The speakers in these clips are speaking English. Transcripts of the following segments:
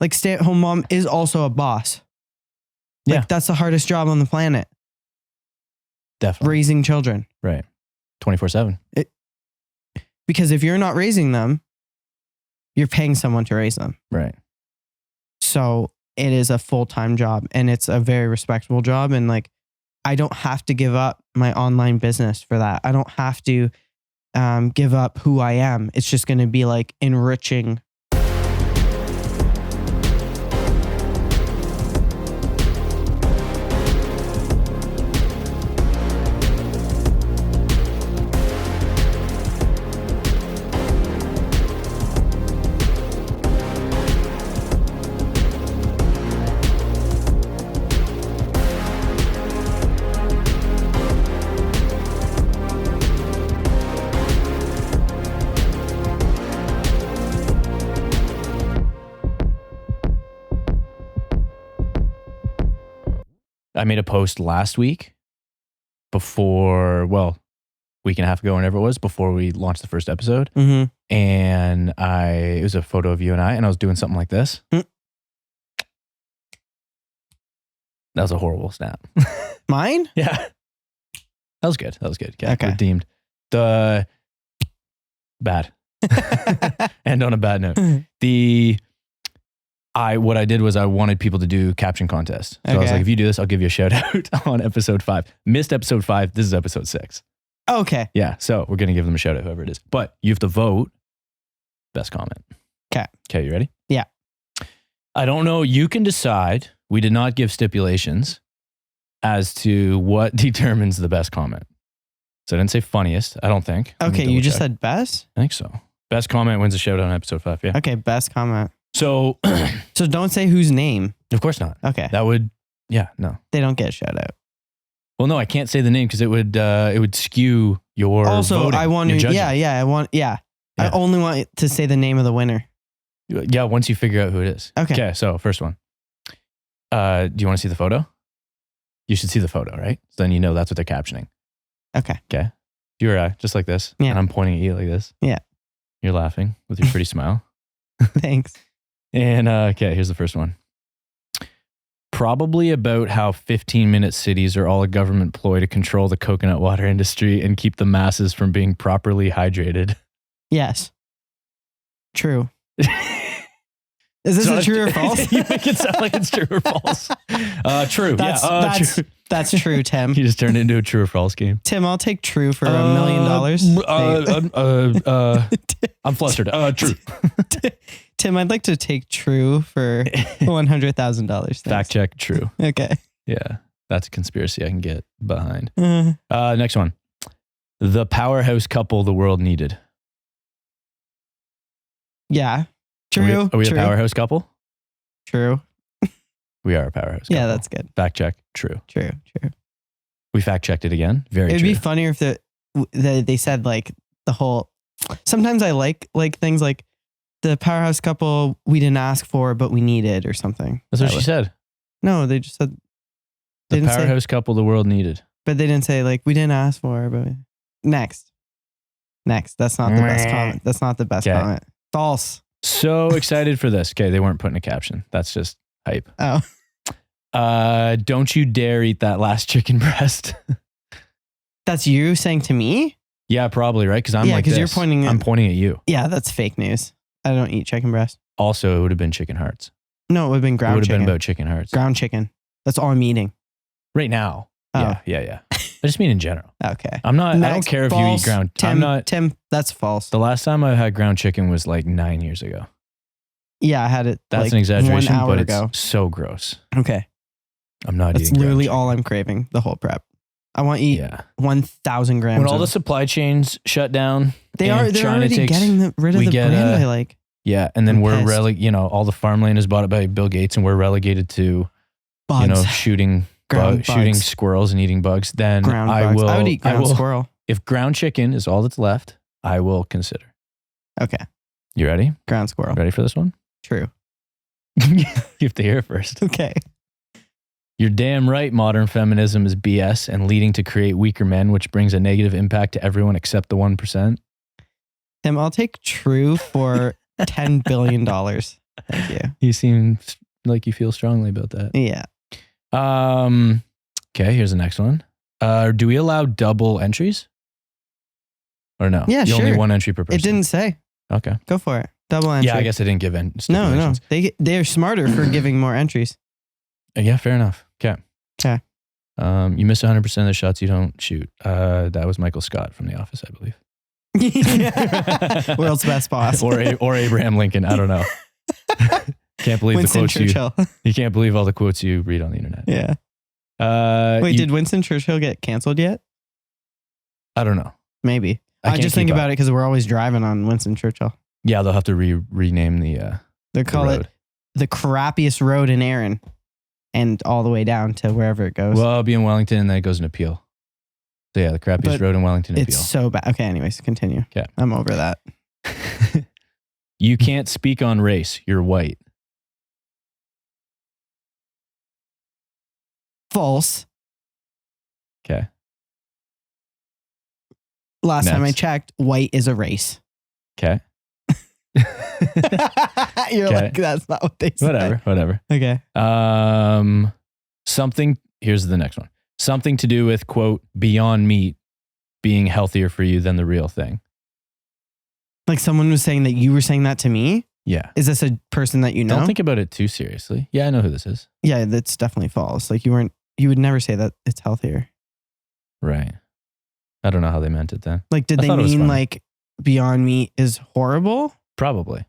Like stay-at-home mom is also a boss. Like that's the hardest job on the planet. Definitely. Raising children. Right. 24/7. Because if you're not raising them, you're paying someone to raise them. Right. So it is a full-time job and it's a very respectable job. And like, I don't have to give up my online business for that. I don't have to give up who I am. It's just going to be like enriching. I made a post last week before, week and a half ago, whenever it was, before we launched the first episode. Mm-hmm. And it was a photo of you and I was doing something like this. That was a horrible snap. Mine? Yeah. That was good. Okay. Redeemed. Bad. And on a bad note, what I did was I wanted people to do Caption Contest. So I was like, if you do this, I'll give you a shout out on episode 5. Missed episode 5. This is episode 6. Okay. Yeah. So we're going to give them a shout out, whoever it is. But you have to vote best comment. Okay. You ready? Yeah. I don't know. You can decide. We did not give stipulations as to what determines the best comment. So I didn't say funniest, I don't think. Okay. You just said best? I think so. Best comment wins a shout out on episode 5. Yeah. Okay. Best comment. So don't say whose name. Of course not. Okay. That would, no. They don't get a shout out. Well, no, I can't say the name because it would skew your voting, I want to, I only want to say the name of the winner. Yeah, once you figure out who it is. Okay, so first one. Do you want to see the photo? You should see the photo, right? So then you know that's what they're captioning. Okay. You or I, just like this. Yeah. And I'm pointing at you like this. Yeah. You're laughing with your pretty smile. Thanks. And here's the first one. Probably about how 15-minute cities are all a government ploy to control the coconut water industry and keep the masses from being properly hydrated. Yes. True. Is this a true or false? You make it sound like it's true or false. True. True. That's true, Tim. You just turned it into a true or false game. Tim, I'll take true for $1 million. I'm flustered. True. Tim, I'd like to take true for $100,000. Fact check, true. Okay. Yeah, that's a conspiracy I can get behind. Next one. The powerhouse couple the world needed. Yeah. True. Are we a powerhouse couple? True. We are a powerhouse couple. Yeah, that's good. Fact check, true. True. We fact checked it again. Very true. It'd be funnier if they said like the whole... Sometimes I like things like the powerhouse couple we didn't ask for, but we needed or something. That's what she said. No, they just said... The powerhouse couple the world needed. But they didn't say like, we didn't ask for, but... Next. That's not the best comment. That's not the best comment. False. So excited for this. Okay, they weren't putting a caption. That's just hype. Oh. Don't you dare eat that last chicken breast. That's you saying to me? Yeah, probably, right? Because I'm like this. You're pointing I'm pointing at you. Yeah, that's fake news. I don't eat chicken breast. Also, it would have been chicken hearts. No, it would have been ground chicken. It would have been about chicken hearts. Ground chicken. That's all I'm eating. Right now. Oh. Yeah. I just mean in general. Okay. I don't care if you eat ground. Tim, that's false. The last time I had ground chicken was like 9 years ago. Yeah, I had it. That's an exaggeration, 1 hour but ago. It's so gross. Okay. I'm not eating. That's literally all I'm craving. The whole prep. I want to eat 1,000 grams. When all the supply chains shut down, they're already getting rid of the brand I like. Yeah, and then we're all the farmland is bought up by Bill Gates, and we're relegated to bugs. Shooting squirrels and eating bugs. Then I would eat ground squirrel. If ground chicken is all that's left, I will consider. Okay. You ready? Ground squirrel. Ready for this one? True. You have to hear it first. Okay. You're damn right modern feminism is BS and leading to create weaker men, which brings a negative impact to everyone except the 1%. Tim, I'll take true for $10 billion. Thank you. You seem like you feel strongly about that. Yeah. Okay, here's the next one. Do we allow double entries? Or no? Yeah, you sure. Only one entry per person. It didn't say. Okay. Go for it. Double entry. Yeah, I guess I didn't give in. No. They're smarter for giving more entries. Yeah, fair enough. Okay. Okay. You miss 100% of the shots you don't shoot. That was Michael Scott from The Office, I believe. World's best boss. or Abraham Lincoln. I don't know. Can't believe Winston the quotes Churchill. you can't believe all the quotes you read on the internet. Yeah. Wait, did Winston Churchill get canceled yet? I don't know. Maybe. I just think about it because we're always driving on Winston Churchill. Yeah, they'll have to rename They call it the crappiest road in Erin, and all the way down to wherever it goes. Well, it'll be in Wellington, and then it goes in Appeal. So yeah, the crappiest road in Wellington. It's so bad. Okay, anyways, continue. Okay, I'm over that. You can't speak on race. You're white. False. Okay. Last time I checked, white is a race. Okay. You're like, that's not what they say. Whatever. Okay. Here's the next one. Something to do with, quote, Beyond Meat being healthier for you than the real thing. Like someone was saying that you were saying that to me? Yeah. Is this a person that you know? Don't think about it too seriously. Yeah, I know who this is. Yeah, that's definitely false. Like you would never say that it's healthier. Right. I don't know how they meant it then. Like, did they mean like Beyond Meat is horrible? Probably.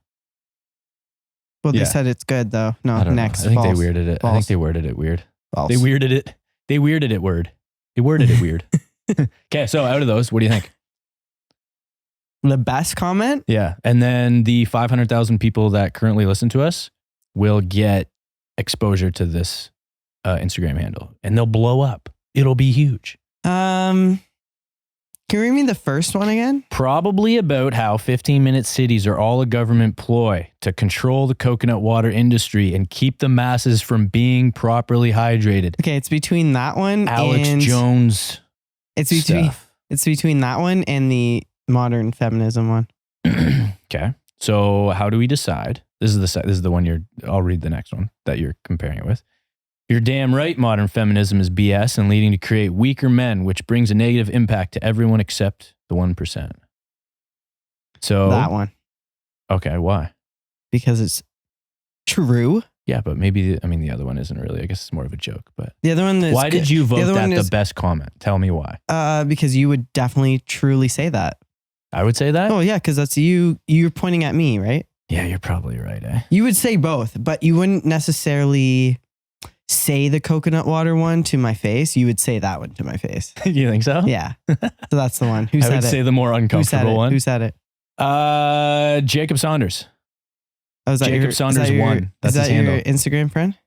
Well, they said it's good though. No, I don't next. know. I think false. they weirded it. False. I think they worded it weird. False. They weirded it. They weirded it word. They worded it weird. Okay, so out of those, what do you think? The best comment? Yeah. And then the 500,000 people that currently listen to us will get exposure to this Instagram handle and they'll blow up. It'll be huge. Can you read me the first one again? Probably about how 15-minute cities are all a government ploy to control the coconut water industry and keep the masses from being properly hydrated. Okay, it's between that one Alex and Jones. It's between that one and the modern feminism one. Okay. So how do we decide? This is the one I'll read the next one that you're comparing it with. You're damn right modern feminism is BS and leading to create weaker men, which brings a negative impact to everyone except the 1%. So that one. Okay, why? Because it's true. Yeah, but maybe, the other one isn't really. I guess it's more of a joke, but the other one is why did you vote that the best comment? Tell me why. Because you would definitely truly say that. I would say that? Oh yeah, because that's you. You're pointing at me, right? Yeah, you're probably right, eh? You would say both, but you wouldn't necessarily say the coconut water one to my face. You would say that one to my face. You think so? Yeah. So that's the one. Who said it? I would say the more uncomfortable one. Who said it? Jacob Saunders. Oh, Jacob Saunders won. That's his handle. Your Instagram friend?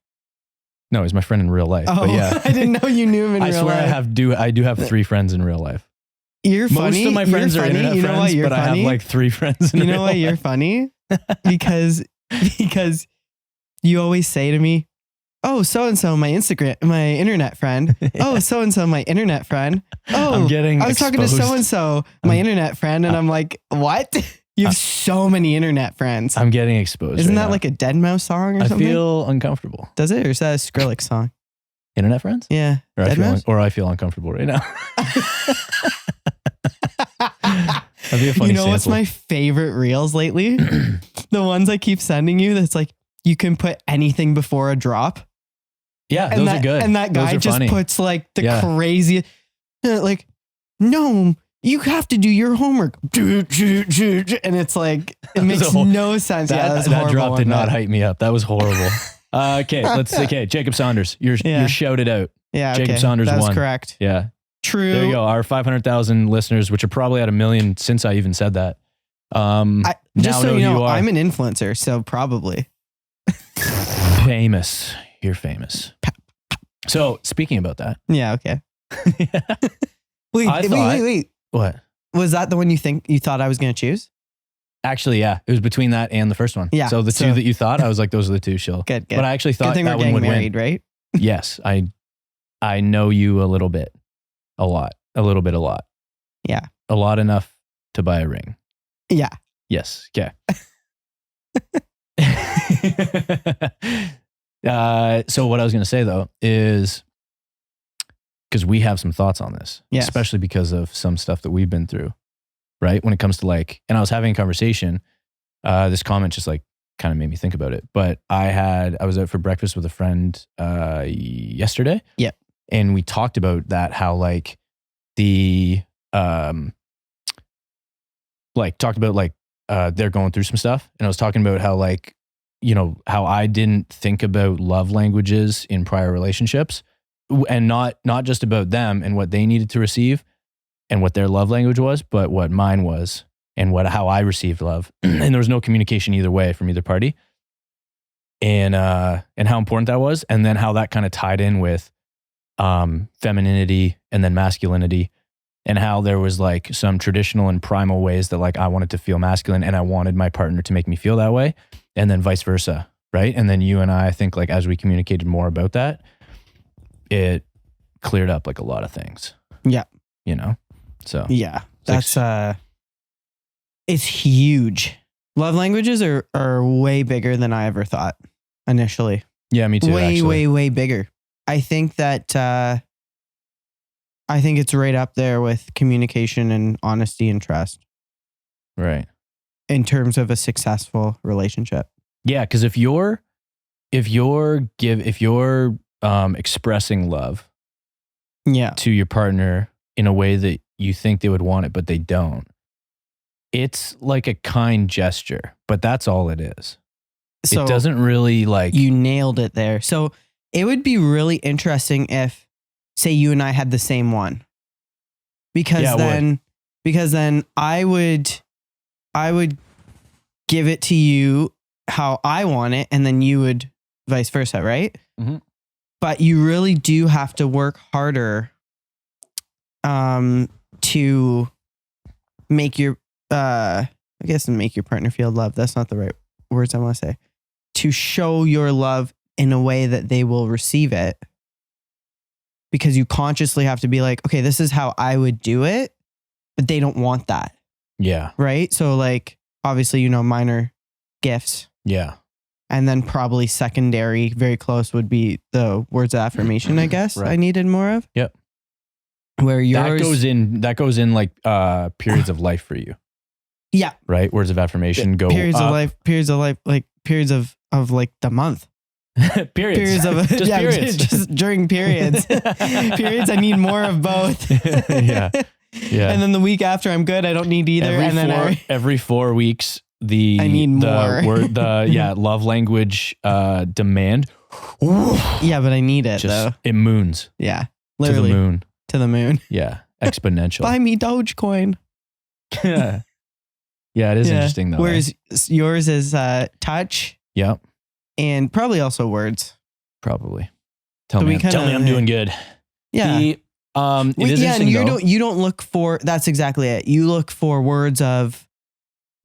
No, he's my friend in real life. Oh, but yeah. I didn't know you knew him in real life. I swear I do have 3 friends in real life. You're funny. Most of my friends are internet friends, but I have like 3 friends in real life. You know why you're funny? Because you always say to me, oh, so-and-so, my internet friend. Yeah. Oh, so-and-so, my internet friend. Oh, I was talking to so-and-so, my internet friend. And I'm like, what? You have so many internet friends. I'm getting exposed. Isn't that like a Deadmau5 song or something? I feel uncomfortable. Does it? Or is that a Skrillex song? Internet friends? Yeah. I feel uncomfortable right now. That'd be a funny sample. What's my favorite reels lately? The ones I keep sending you that's like, you can put anything before a drop. Yeah, those are good. And that guy just puts like the crazy, like, no, you have to do your homework. And it's like, it makes no sense. That drop did not hype me up. That was horrible. Okay, Jacob Saunders. You're shouted out. Yeah, Jacob Saunders won. That's correct. Yeah. True. There you go. Our 500,000 listeners, which are probably at 1 million since I even said that. Just so you know, I'm an influencer, so probably. Famous. You're famous. So speaking about that. Yeah. Okay. Wait. What? Was that the one you thought I was going to choose? Actually, yeah. It was between that and the first one. Yeah. So the two that you thought, I was like, those are the two shill. Good. But I actually thought that one would married, win. Right? Yes. I know you a little bit. A lot. Yeah. A lot enough to buy a ring. Yeah. Yes. Okay. So what I was going to say though is, because we have some thoughts on this, Yes. especially because of some stuff that we've been through, right? When it comes to like, and I was having a conversation, this comment just like kind of made me think about it. But I was out for breakfast with a friend yesterday. Yeah. And we talked about that, how like they're going through some stuff. And I was talking about how like, you know, how I didn't think about love languages in prior relationships, and not just about them and what they needed to receive and what their love language was, but what mine was and how I received love. And there was no communication either way from either party. And how important that was. And then how that kind of tied in with femininity and then masculinity, and how there was like some traditional and primal ways that like I wanted to feel masculine and I wanted my partner to make me feel that way, and then vice versa, right? And then you and I think like as we communicated more about that, it cleared up like a lot of things. Yeah. You know? So yeah, that's it's huge. Love languages are way bigger than I ever thought initially. Yeah, me too. Way bigger. I think that I think it's right up there with communication and honesty and trust. Right. In terms of a successful relationship. Yeah, because if you're expressing love, yeah, to your partner in a way that you think they would want it, but they don't, it's like a kind gesture, but that's all it is. So it doesn't really like... You nailed it there. So it would be really interesting if, say, you and I had the same one, because then I would give it to you how I want it, and then you would vice versa, right? Mm-hmm. But you really do have to work harder to make your make your partner feel loved. That's not the right words I want to say. To show your love in a way that they will receive it. Because you consciously have to be like, okay, this is how I would do it, but they don't want that. Yeah. Right? So like, obviously, you know, minor gifts. Yeah. And then probably secondary, very close, would be the words of affirmation, I guess, right. I needed more of. Yep. Where yours... That goes in like periods of life for you. Yeah. Right? Words of affirmation go periods up. Periods of life, like periods of like the month. Periods of just periods. Just during periods. Periods, I need more of both. Yeah. And then the week after, I'm good. I don't need either. Every 4 weeks, I need more. Love language demand. Yeah, but I need it though. It moons. Yeah, literally to the moon. Yeah, exponential. Buy me Dogecoin. Yeah, it is interesting though. Whereas yours is touch. Yep. And probably also words. Probably. Tell me I'm doing good. Yeah. It is interesting, and you don't look for, that's exactly it. You look for words of,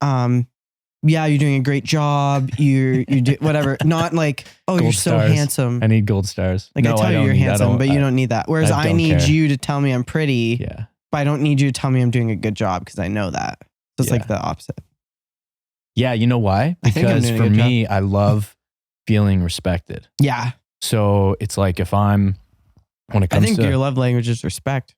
you're doing a great job. You do whatever. Not like, gold you're stars. so handsome. I need gold stars. Like, no, I tell you you're handsome, but you don't need that. Whereas I need you to tell me I'm pretty. Yeah. But I don't need you to tell me I'm doing a good job, because I know that. So it's like the opposite. Yeah, you know why? Because for me, I love feeling respected. Yeah. So it's like when it comes to... your love language is respect.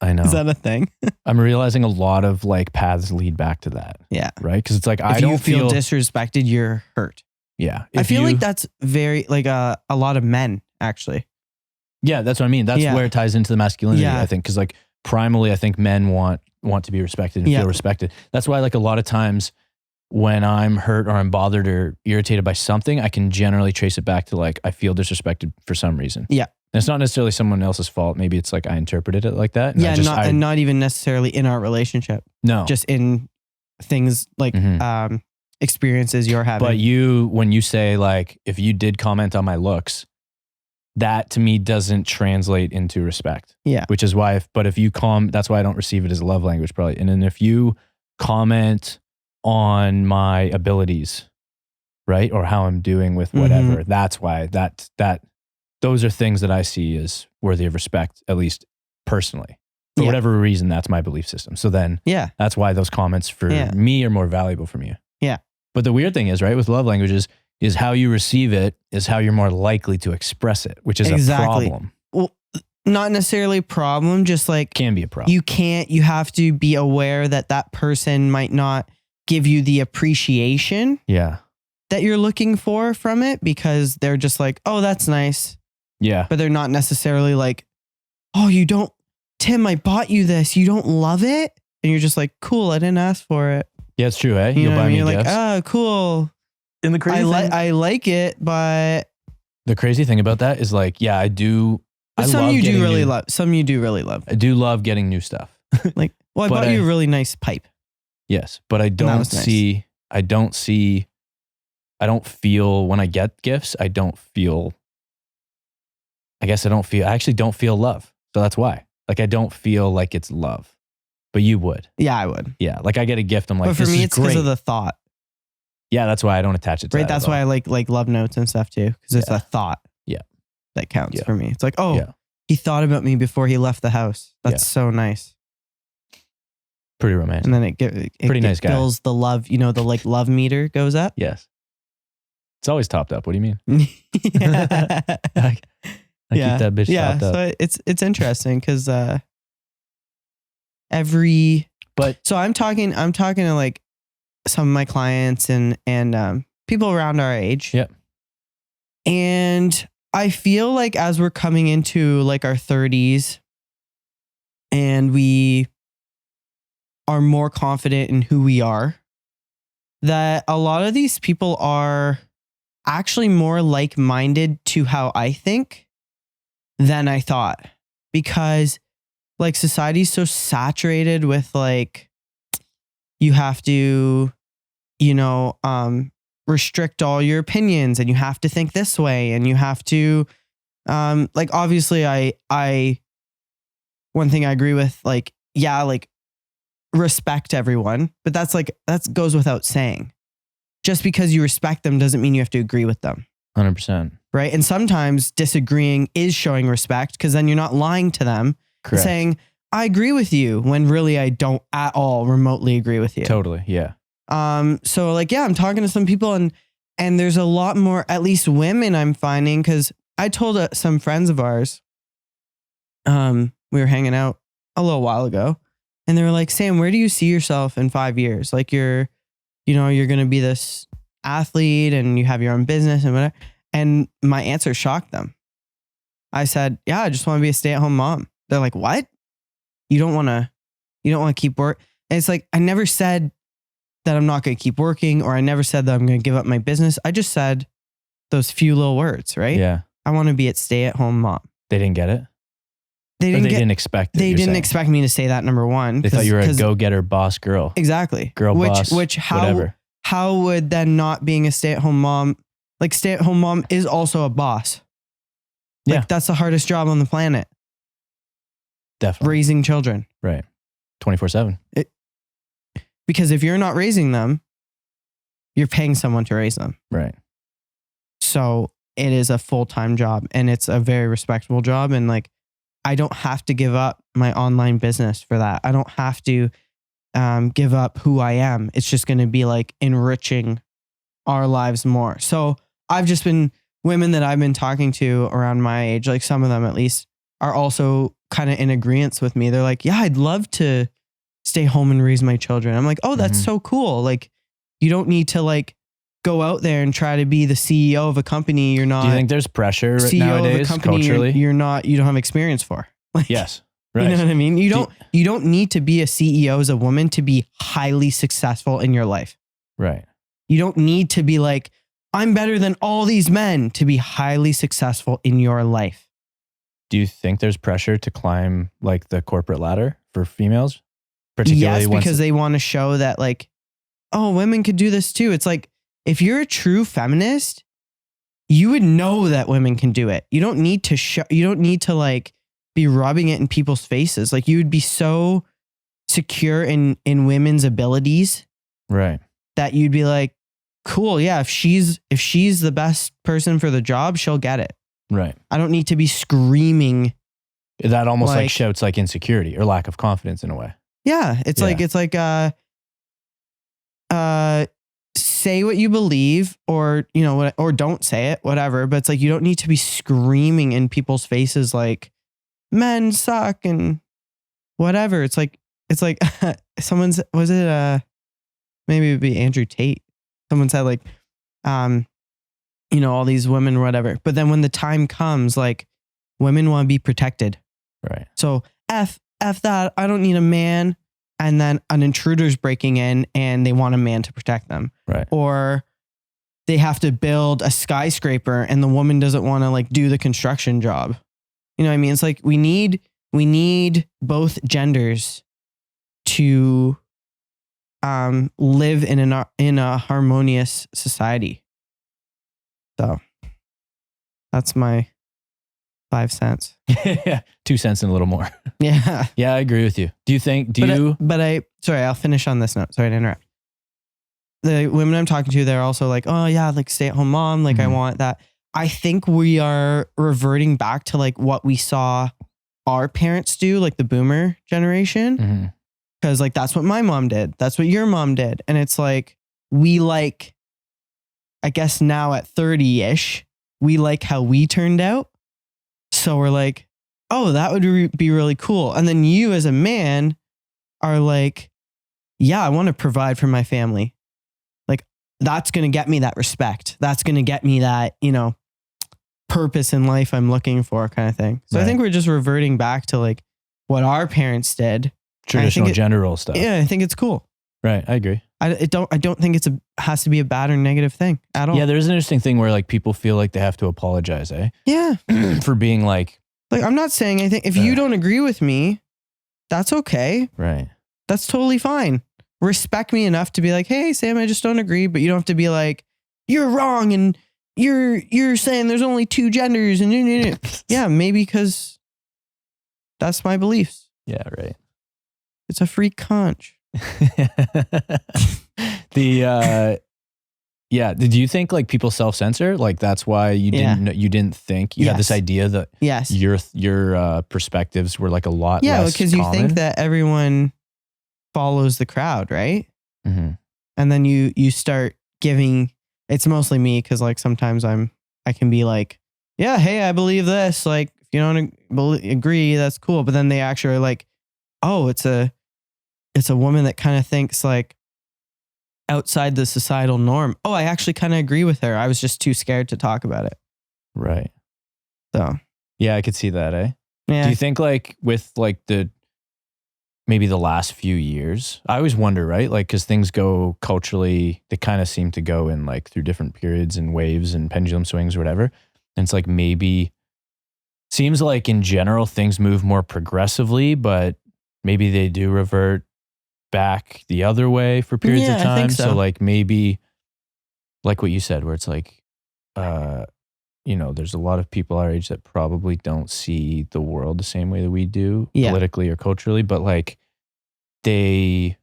I know. Is that a thing? I'm realizing a lot of like paths lead back to that. Yeah. Right? Because it's like, if you feel disrespected, you're hurt. Yeah. I feel like that's very, like a lot of men, actually. Yeah, that's what I mean. That's where it ties into the masculinity, I think. Because like primally, I think men want to be respected and feel respected. That's why like a lot of times when I'm hurt or I'm bothered or irritated by something, I can generally trace it back to like, I feel disrespected for some reason. Yeah. And it's not necessarily someone else's fault. Maybe it's like I interpreted it like that. And not even necessarily in our relationship. No. Just in things like experiences you're having. But when you say like, if you did comment on my looks, that to me doesn't translate into respect. Yeah. Which is why, that's why I don't receive it as a love language probably. And then if you comment on my abilities, right? Or how I'm doing with whatever, that's why those are things that I see as worthy of respect, at least personally. For whatever reason, that's my belief system. So then that's why those comments for me are more valuable from you. Yeah. But the weird thing is, right, with love languages, is how you receive it is how you're more likely to express it, which is a problem. Well, not necessarily a problem, just like Can be a problem. you have to be aware that that person might not give you the appreciation Yeah. that you're looking for from it because they're just like, oh, that's nice. Yeah. But they're not necessarily like, oh, Tim, I bought you this. You don't love it? And you're just like, cool, I didn't ask for it. Yeah, it's true, eh? You You'll know, buy me you're gifts. like, oh, cool. And the crazy thing, I like it, but the crazy thing about that is like, yeah, I do. but I some love you do getting really new- love. Some you do really love. I do love getting new stuff. Like, well, I But bought you a really nice pipe. Yes, but I that don't was nice. see. I don't feel when I get gifts. I actually don't feel love. So that's why. Like I don't feel like it's love. But you would. Yeah, I would. Yeah. Like I get a gift. I'm like, But for this me, is it's because great. of the thought. Yeah, that's why I don't attach it to Right. that. That's why I like love notes and stuff too. Because it's Yeah. a thought. Yeah. That counts Yeah. for me. It's like, oh, Yeah. he thought about me before he left the house. That's Yeah. so nice. Pretty romantic. And then it Pretty nice guy. fills the love, the like love meter goes up. Yes. It's always topped up. What do you mean? Yeah. I keep that bitch Yeah. topped up. So it's interesting because so I'm talking to like some of my clients and people around our age. Yep. And I feel like as we're coming into like our 30s and we are more confident in who we are, that a lot of these people are actually more like-minded to how I think than I thought. Because like society's so saturated with like, you have to, restrict all your opinions and you have to think this way and you have to, like, obviously one thing I agree with, like, yeah, like respect everyone, but that goes without saying. Just because you respect them doesn't mean you have to agree with them. 100%. Right. And sometimes disagreeing is showing respect because then you're not lying to them. Correct. Saying, I agree with you when really I don't at all remotely agree with you. Totally. Yeah. So like, yeah, I'm talking to some people and there's a lot more, at least women I'm finding, because I told some friends of ours, we were hanging out a little while ago and they were like, Sam, where do you see yourself in 5 years? Like you're going to be this athlete and you have your own business and whatever. And my answer shocked them. I said, yeah, I just want to be a stay-at-home mom. They're like, what? You don't want to keep work. And it's like, I never said that I'm not going to keep working, or I never said that I'm going to give up my business. I just said those few little words, right? Yeah. I want to be a stay-at-home mom. They didn't get it? They Or didn't expect it. They you're didn't saying? expect me to say that, number one. They thought you were a go-getter boss girl. Exactly. Girl boss, Whatever. How would then not being a stay-at-home mom, like stay-at-home mom is also a boss. Like Yeah. that's the hardest job on the planet. Definitely. Raising children. Right. 24/7. Because if you're not raising them, you're paying someone to raise them. Right. So it is a full-time job and it's a very respectable job. And like, I don't have to give up my online business for that. I don't have to give up who I am. It's just going to be like enriching our lives more. So I've just been, women that I've been talking to around my age, like some of them at least, are also kind of in agreement with me. They're like, yeah, I'd love to stay home and raise my children. I'm like, oh, that's so cool. Like, you don't need to like go out there and try to be the CEO of a company you're not. Do you think there's pressure CEO nowadays of a company culturally? you don't have experience for? Like, Yes. Right. You know what I mean? You don't need to be a CEO as a woman to be highly successful in your life. Right. You don't need to be like, I'm better than all these men to be highly successful in your life. Do you think there's pressure to climb like the corporate ladder for females? Particularly Yes, once because they want to show that like, oh, women could do this too. It's like, if you're a true feminist, you would know that women can do it. You don't need to you don't need to like be rubbing it in people's faces. Like you would be so secure in women's abilities Right. that you'd be like, cool. Yeah. If she's the best person for the job, she'll get it. Right. I don't need to be screaming. That almost like Like- shouts like insecurity or lack of confidence in a way. Yeah. It's Yeah. like say what you believe, or, you know, or don't say it, whatever. But it's like, you don't need to be screaming in people's faces like men suck and whatever. It's like someone's, was it, maybe it'd be Andrew Tate. Someone said like, you know, all these women, whatever. But then when the time comes, like, women want to be protected. Right. So F that. I don't need a man. And then an intruder's breaking in and they want a man to protect them. Right. Or they have to build a skyscraper and the woman doesn't want to like do the construction job. You know what I mean? It's like we need both genders to live in a harmonious society. So that's my 5 cents. Yeah, 2 cents and a little more. Yeah. Yeah, I agree with you. Sorry, I'll finish on this note. Sorry to interrupt. The women I'm talking to, they're also like, oh yeah, like stay at home mom. Like I want that. I think we are reverting back to like what we saw our parents do, like the boomer generation. Cause like, that's what my mom did. That's what your mom did. And it's like, we like, I guess now at 30-ish, we like how we turned out. So we're like, oh, that would be really cool. And then you as a man are like, yeah, I want to provide for my family. Like that's going to get me that respect. That's going to get me that, you know, purpose in life I'm looking for kind of thing. So I think we're just reverting back to like what our parents did. Traditional gender role stuff. Yeah, I think it's cool. Right. I agree. I don't think has to be a bad or negative thing at all. Yeah, there's an interesting thing where like people feel like they have to apologize, Yeah. for being like I'm not saying anything. If you don't agree with me, that's okay. Right. That's totally fine. Respect me enough to be like, hey, Sam, I just don't agree. But you don't have to be like, you're wrong and you're saying there's only 2 genders and yeah, maybe because that's my beliefs. Yeah, right. It's a free conch. Did you think like people self-censor? Like that's why you didn't think you had this idea that your perspectives were like a lot less Yeah, because you common? think that everyone follows the crowd, right? And then you start giving, it's mostly me because like sometimes I can be like, yeah, hey, I believe this. Like if you don't agree, that's cool. But then they actually are like, oh, it's a woman that kind of thinks like outside the societal norm. Oh, I actually kind of agree with her. I was just too scared to talk about it. Right. So. Yeah, I could see that, eh? Yeah. Do you think like with like maybe the last few years, I always wonder, right? Like, cause things go culturally, they kind of seem to go in like through different periods and waves and pendulum swings or whatever. And it's like, maybe seems like in general, things move more progressively, but maybe they do revert back the other way for periods of time. I think so. So like maybe like what you said, where it's like, you know, there's a lot of people our age that probably don't see the world the same way that we do politically or culturally, but like they,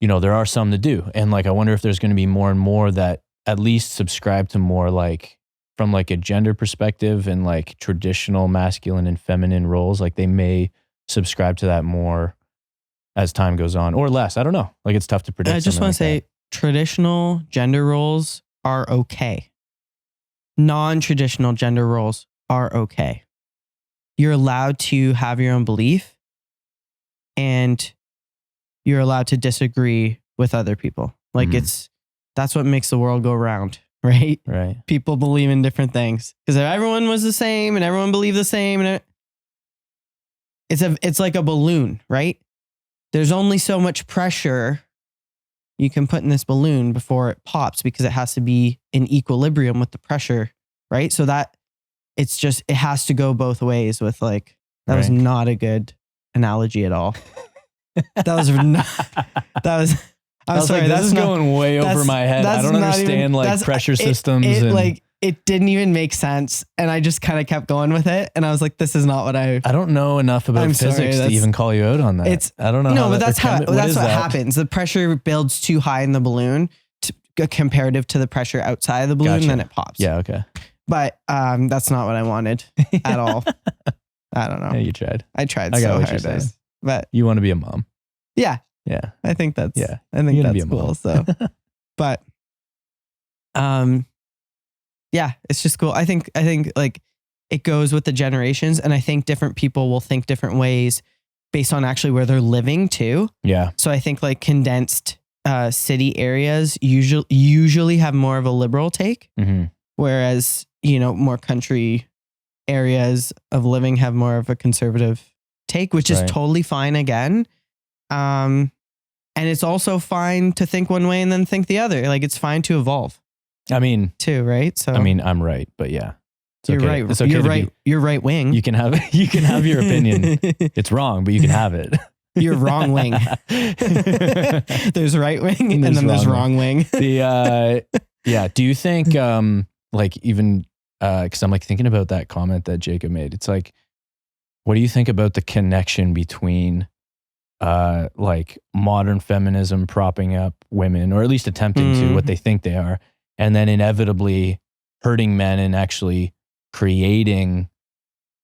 you know, there are some that do. And like, I wonder if there's going to be more and more that at least subscribe to more like from like a gender perspective and like traditional masculine and feminine roles. Like they may subscribe to that more as time goes on or less. I don't know. Like it's tough to predict. I just want to say traditional gender roles are okay. Non-traditional gender roles are okay. You're allowed to have your own belief and you're allowed to disagree with other people. Like that's what makes the world go round, right? Right. People believe in different things because if everyone was the same and everyone believed the same and it's like a balloon, right? There's only so much pressure you can put in this balloon before it pops because it has to be in equilibrium with the pressure, right? So that it has to go both ways with like, that was not a good analogy at all. I'm sorry. Like, this is going way over my head. I don't understand like pressure systems. Like it didn't even make sense. And I just kind of kept going with it. And I was like, this is not what I don't know enough about physics to even call you out on that. I don't know. No, but that's what happens. The pressure builds too high in the balloon comparative to the pressure outside of the balloon. Gotcha. Then it pops. Yeah. Okay. But that's not what I wanted at all. I don't know. Yeah, you tried. I tried so hard. But you want to be a mom. Yeah. Yeah. I think that's cool. So, but Yeah, it's just cool. I think like it goes with the generations, and I think different people will think different ways based on actually where they're living too. Yeah. So I think like condensed city areas usually have more of a liberal take, whereas, you know, more country areas of living have more of a conservative take, which is totally fine again. And it's also fine to think one way and then think the other. Like, it's fine to evolve. I mean, too, right? So I mean, I'm right, but yeah. You're right. It's okay. You're right. You're right wing. You can have your opinion. It's wrong, but you can have it. You're wrong wing. There's right wing and then there's wrong wing. Yeah. Do you think like even because I'm like thinking about that comment that Jacob made. It's like, what do you think about the connection between like modern feminism propping up women, or at least attempting to, what they think they are, and then inevitably hurting men and actually creating,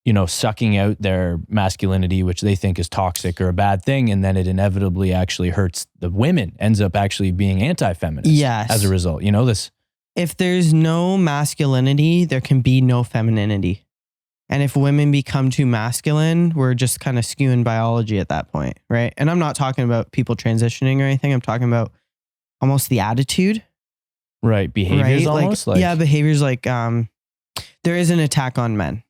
you know, sucking out their masculinity, which they think is toxic or a bad thing. And then it inevitably actually hurts the women, ends up actually being anti-feminist as a result. You know, this. If there's no masculinity, there can be no femininity. And if women become too masculine, we're just kind of skewing biology at that point, right? And I'm not talking about people transitioning or anything. I'm talking about almost the attitude. Right. Behaviors, right? Almost like. Yeah, behaviors like there is an attack on men.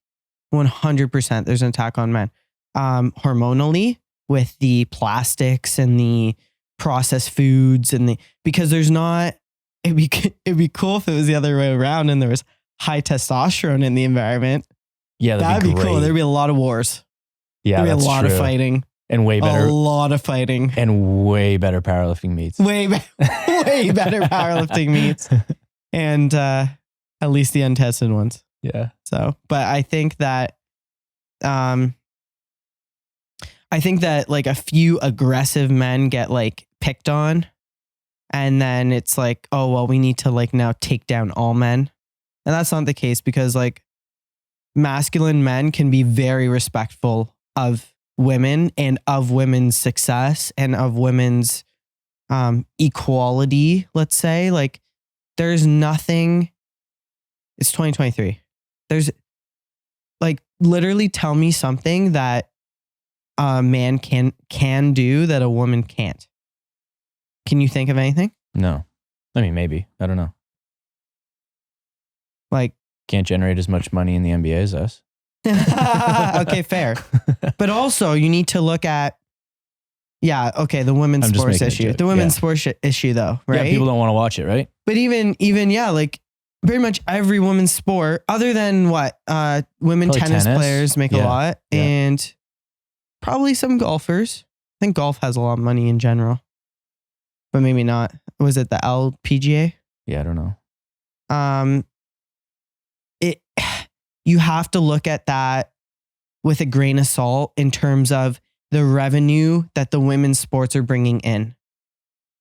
100% there's an attack on men. Hormonally, with the plastics and the processed foods and because there's not, it'd be cool if it was the other way around and there was high testosterone in the environment. Yeah, that'd be cool. There'd be a lot of wars. Yeah, there'd be a lot of fighting. And way better. A lot of fighting. And way better powerlifting meets. Way better powerlifting meets. And at least the untested ones. Yeah. So, but I think that like a few aggressive men get like picked on, and then it's like, oh, well, we need to like now take down all men. And that's not the case, because like masculine men can be very respectful of women and of women's success and of women's equality, let's say. Like, there's nothing, it's 2023. There's like, literally tell me something that a man can do that a woman can't. Can you think of anything? No. I mean, maybe. I don't know. Like, can't generate as much money in the NBA as us. Okay, fair. But also you need to look at, the women's sports issue. The women's sports issue though, right? Yeah, people don't want to watch it, right? But even like pretty much every women's sport, other than women tennis players make a lot, and probably some golfers. I think golf has a lot of money in general, but maybe not. Was it the LPGA? Yeah, I don't know. You have to look at that with a grain of salt in terms of the revenue that the women's sports are bringing in,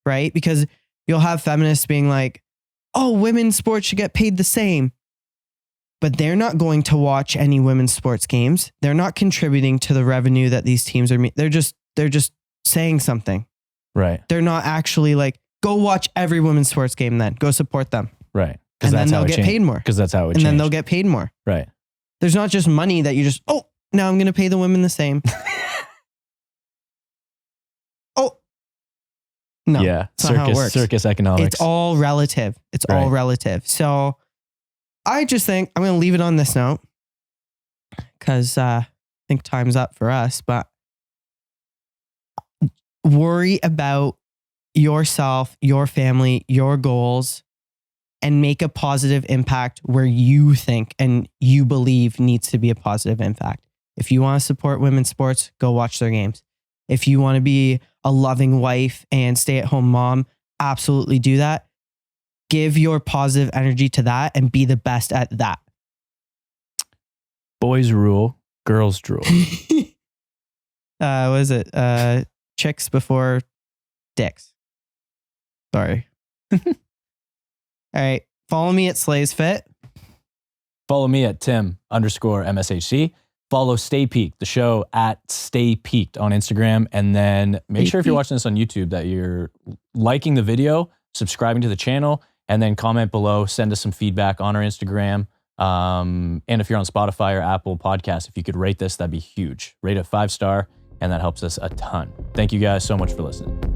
right? Because you'll have feminists being like, oh, women's sports should get paid the same. But they're not going to watch any women's sports games. They're not contributing to the revenue that these teams are. They're just saying something. Right. They're not actually like, go watch every women's sports game then. Go support them. Right. And then they'll get paid more. Because that's how it changed. And then they'll get paid more. Right. There's not just money that you just, oh, now I'm going to pay the women the same. Oh. No. Yeah. That's not how it works. Circus economics. It's all relative. All relative. So I just think I'm going to leave it on this note, because I think time's up for us. But worry about yourself, your family, your goals, and make a positive impact where you think and you believe needs to be a positive impact. If you want to support women's sports, go watch their games. If you want to be a loving wife and stay-at-home mom, absolutely do that. Give your positive energy to that and be the best at that. Boys rule, girls drool. What is it? Chicks before dicks. Sorry. All right. Follow me at Slays Fit. Follow me at Tim_MSHC. Follow Stay Peaked, the show, at Stay Peaked on Instagram. And then make sure if you're watching this on YouTube that you're liking the video, subscribing to the channel, And then comment below, send us some feedback on our Instagram. And if you're on Spotify or Apple Podcasts, if you could rate this, that'd be huge. Rate it 5-star, and that helps us a ton. Thank you guys so much for listening.